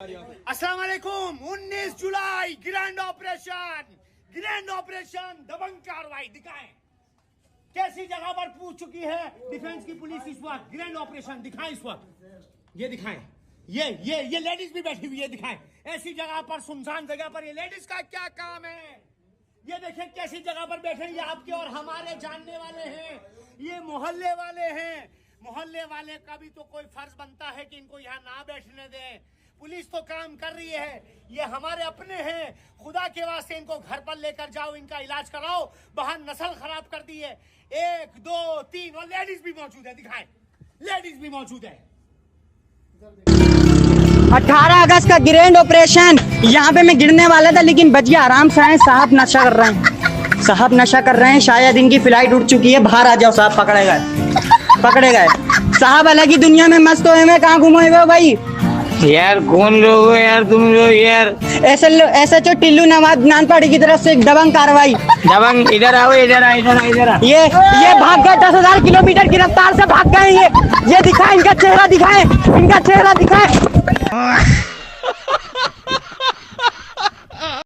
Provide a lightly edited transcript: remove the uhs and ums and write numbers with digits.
अस्सलाम वालेकुम। 19 जुलाई grand operation दबंग कार्रवाई दिखाएं। कैसी जगह पर पूछ चुकी है डिफेंस की पुलिस इस वक्त। ग्रैंड ऑपरेशन दिखाएं इस वक्त, ये दिखाएं। ये लेडीज भी बैठी हुई है, दिखाएं। ऐसी जगह पर, सुनसान जगह पर ये लेडीज का क्या काम है? ये देखें कैसी जगह पर बैठे। ये आपके और हमारे जानने वाले हैं, ये मोहल्ले वाले हैं। मोहल्ले वाले का भी तो कोई फर्ज बनता है कि इनको यहाँ ना बैठने दें। पुलिस तो काम कर रही है, ये हमारे अपने हैं। खुदा के वास्ते इनको घर पर लेकर जाओ, इनका इलाज कराओ। बाहर नस्ल खराब कर दी है। 1 2 3 और लेडीज भी मौजूद है, दिखाएं। लेडीज भी मौजूद है। 18 अगस्त का ग्रैंड ऑपरेशन। यहाँ पे मैं गिरने वाला था लेकिन बच गया। आराम से आए। साहब नशा कर रहे हैं, साहब नशा कर रहे हैं। शायद इनकी फ्लाइट उठ चुकी है। बाहर आ जाओ साहब। पकड़े गए साहब। अलग ही दुनिया में मस्त हुए। मैं कहाँ घुमाए हुए भाई? यार कौन लोग हो यार तुम लोग? यार ऐसा जो टिल्लू नवाब नानपाड़ी की तरफ से एक दबंग कार्रवाई। दबंग इधर आओ, इधर आ। ये भाग गए। 10,000 किलोमीटर की रफ्तार से भाग गए। ये दिखाएं, इनका चेहरा दिखाएं, इनका चेहरा दिखाएं।